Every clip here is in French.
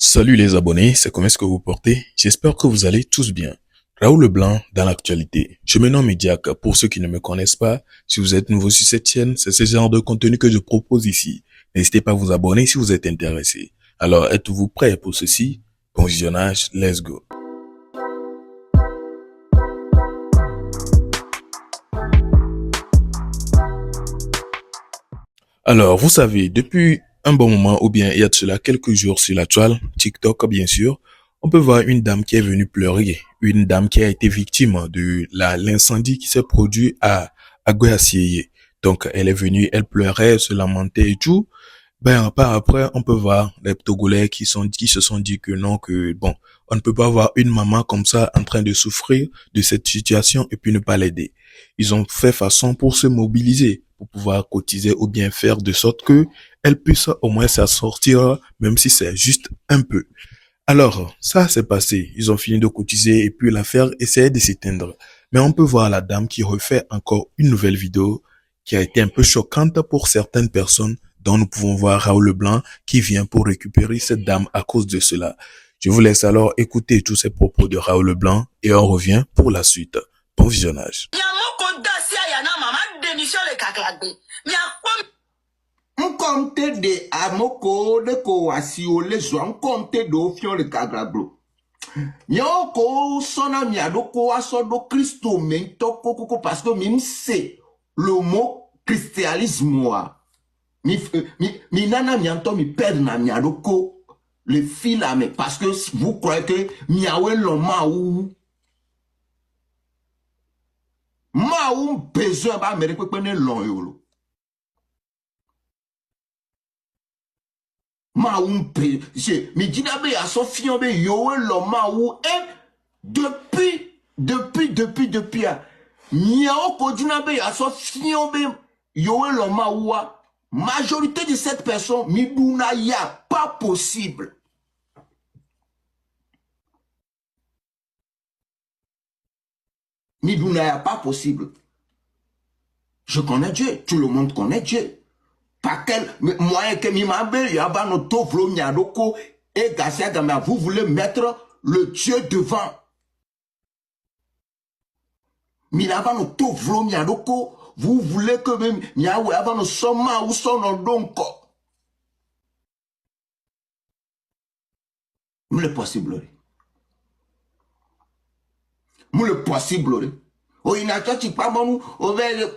Salut les abonnés, c'est comment est-ce que vous portez? J'espère que vous allez tous bien. Raoul Leblanc dans l'actualité. Je me nomme Mediac. Pour ceux qui ne me connaissent pas, si vous êtes nouveau sur cette chaîne, c'est ce genre de contenu que je propose ici. N'hésitez pas à vous abonner si vous êtes intéressé. Alors, êtes-vous prêts pour ceci? Bon visionnage, let's go. Alors, vous savez, depuis un bon moment, ou bien il y a de cela quelques jours sur la toile, TikTok bien sûr, on peut voir une dame qui est venue pleurer, une dame qui a été victime de l'incendie qui s'est produit à Guayassiri. Donc, elle est venue, elle pleurait, elle se lamentait et tout. Ben, par après, on peut voir les Togolais qui se sont dit que non, que bon, on ne peut pas voir une maman comme ça en train de souffrir de cette situation et puis ne pas l'aider. Ils ont fait façon pour se mobiliser, pour pouvoir cotiser ou bien faire de sorte que elle puisse au moins s'en sortir, même si c'est juste un peu. Alors, ça s'est passé. Ils ont fini de cotiser et puis l'affaire essayait de s'éteindre. Mais on peut voir la dame qui refait encore une nouvelle vidéo qui a été un peu choquante pour certaines personnes, dont nous pouvons voir Raoul Leblanc qui vient pour récupérer cette dame à cause de cela. Je vous laisse alors écouter tous ces propos de Raoul Leblanc et on revient pour la suite. Bon visionnage. Nkomte de amoko de ko wasio le zo nkomte do fion le kagrablo. Nyoko sona miadoko aso do Christo mento koko parce que même c'est le mot christianisme mi nana mianto mi perd na miadoko le fil à mais parce que vous croyez que miawe loma ou ma ou besoin ba mere kwekene lon yolo. Ma ou mi dina be aso fion be yowe lo ma ou et depuis miao ko dina be aso fion be yowe lo ma ou majorité de cette personne mi duna ya pas possible. Mi duna ya pas possible. Je connais Dieu, tout le monde connaît Dieu. Pas quel moyen que mi m'appelle, yaba no tovlo miadoko et Garcia Gama, vous voulez mettre le Dieu devant. Mi lava no tovlo miadoko, vous voulez que même miawe avant no soma ou son donko. Moule possible. Moule possible. Oh, il n'a pas bon,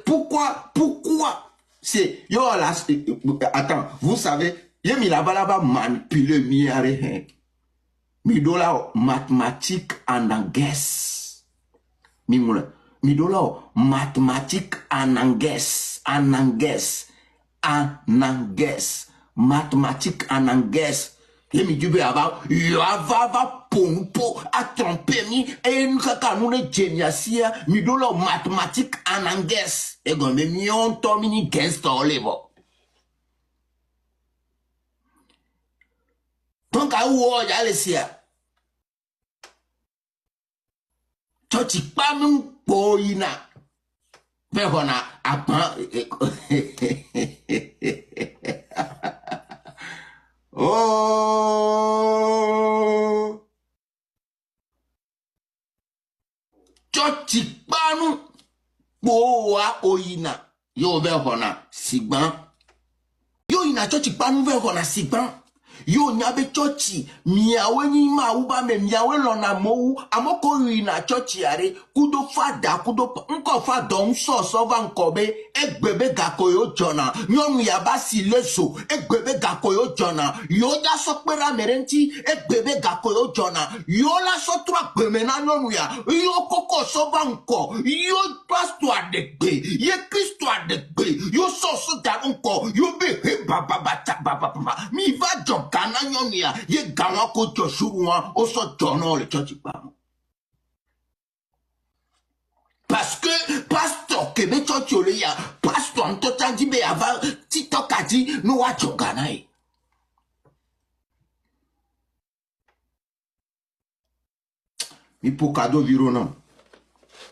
pourquoi? C'est, yo, là, attends, vous savez, y'a mi là-bas manipuler mi arrêt. Mi dola mathématique en anglais. Mi moule. Mi dola mathématique en anglais. Mathématique en anglais. Et mi dube ava, yo ava ponpo a tromper mi et nous kaka nous ne geniasia mi dola mathématique en anglais. Et gombe mi on tomini guest olevo. Donc à où on y a laissé. Toti pa nous boina. Verona apprend. Oh! Toti pa nous boa oina. Yo verona sigban. Yo ina toti pa nous verona sigban. Yo nyabe chochi miawe ni ma uba me miawe lona mou amoko na chochi are kudo fada kudo nko fada nso so va nkobe egbebe gakoyo jona nyonu ya basi leso egbebe gakoyo jona yo da so pera merenti egbebe gakoyo jona yo la so trois gbeme na nyonu ya yo koko so va nko yo pastor adegbe ye Christo adegbe yo so da nko yo be baba mi va jom kana nyonia ye gawa ko joshua o so jono le church pa parce que pasteur que be church ole ya pasteur nto tanji be ava tiktok ati no wa jogana e mi pokado virona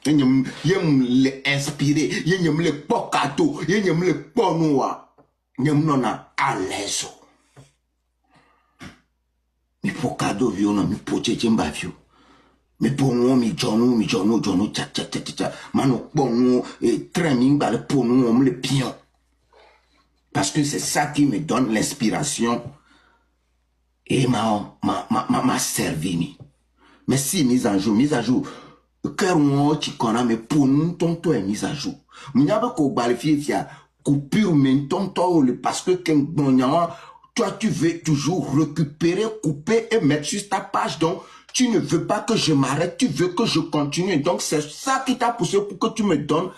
yenyem le inspirer yenyem le pokado yenyem le ponua nyem nona à l'aise. focado viu na mi poche chimba viu. Me ponu mi jonu cha cha cha cha. Mano ponu et très mingba le ponu on le pion. Parce que c'est ça qui me donne l'inspiration et m'a servi. Mais si mise à jour, cœur moi tu connais mais pour nous tonto est mise à jour. M'y a ko balifie fia coupure mais tonto parce que toi tu veux toujours récupérer, couper et mettre sur ta page donc tu ne veux pas que je m'arrête, tu veux que je continue donc c'est ça qui t'a poussé pour que tu me donnes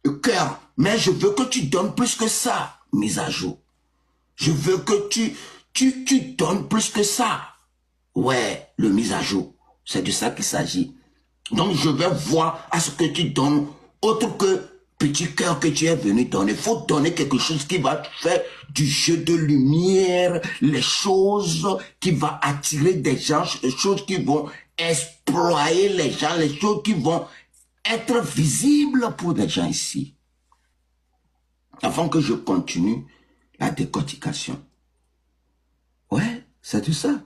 le cœur. Mais je veux que tu donnes plus que ça, mise à jour. Je veux que tu donnes plus que ça. Ouais, le mise à jour. C'est de ça qu'il s'agit. Donc, je vais voir à ce que tu donnes, autre que petit cœur que tu es venu donner. Il faut donner quelque chose qui va faire du jeu de lumière, les choses qui vont attirer des gens, les choses qui vont exploiter les gens, les choses qui vont être visibles pour des gens ici. Avant que je continue la décortication. Ouais, c'est tout ça.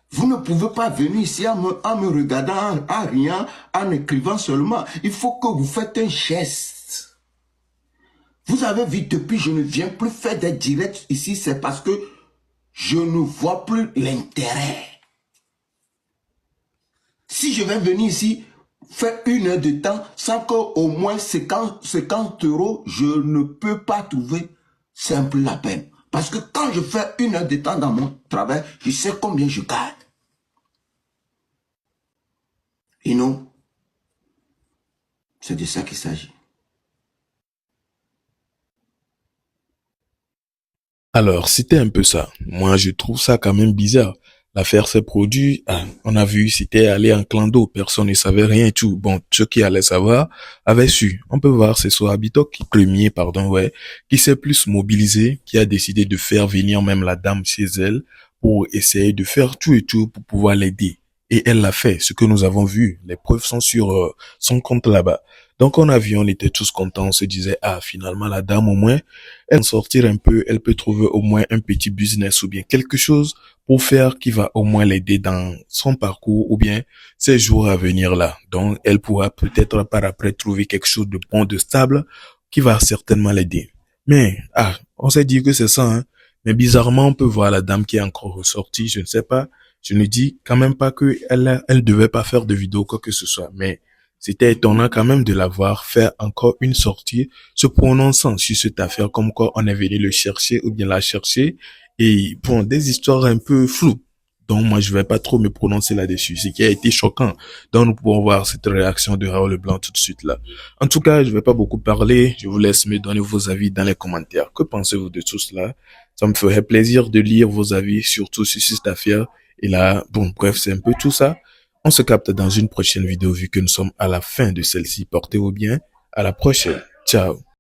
Vous ne pouvez pas venir ici en me regardant, en rien, en écrivant seulement. Il faut que vous faites un geste. Vous avez vu, depuis je ne viens plus faire des directs ici, c'est parce que je ne vois plus l'intérêt. Si je vais venir ici, faire 1 heure de temps, sans qu'au moins 50 €, je ne peux pas trouver simple la peine. Parce que quand je fais 1 heure de temps dans mon travail, je sais combien je gagne. Et non, c'est de ça qu'il s'agit. Alors, c'était un peu ça. Moi, je trouve ça quand même bizarre. L'affaire s'est produite, on a vu, c'était aller en clando, personne ne savait rien et tout. Bon, ceux qui allaient savoir avaient su. On peut voir, c'est Sohabito qui s'est plus mobilisé, qui a décidé de faire venir même la dame chez elle pour essayer de faire tout et tout pour pouvoir l'aider. Et elle l'a fait, ce que nous avons vu. Les preuves sont sur son compte là-bas. Donc on a vu, on était tous contents, on se disait, finalement la dame au moins, elle va sortir un peu, elle peut trouver au moins un petit business ou bien quelque chose pour faire qui va au moins l'aider dans son parcours ou bien ses jours à venir là. Donc elle pourra peut-être par après trouver quelque chose de bon, de stable qui va certainement l'aider. Mais on s'est dit que c'est ça, hein. Mais bizarrement, on peut voir la dame qui est encore ressortie, je ne sais pas. Je ne dis quand même pas que elle devait pas faire de vidéo quoi que ce soit, mais c'était étonnant quand même de la voir faire encore une sortie, se prononçant sur cette affaire comme quoi on est venu le chercher ou bien la chercher. Et bon, des histoires un peu floues. Donc moi, je vais pas trop me prononcer là-dessus. Ce qui a été choquant. Donc nous pouvons voir cette réaction de Raoul Leblanc tout de suite là. En tout cas, je vais pas beaucoup parler. Je vous laisse me donner vos avis dans les commentaires. Que pensez-vous de tout cela? Ça me ferait plaisir de lire vos avis, surtout sur cette affaire. Et là, bon, bref, c'est un peu tout ça. On se capte dans une prochaine vidéo vu que nous sommes à la fin de celle-ci. Portez-vous bien. À la prochaine. Ciao.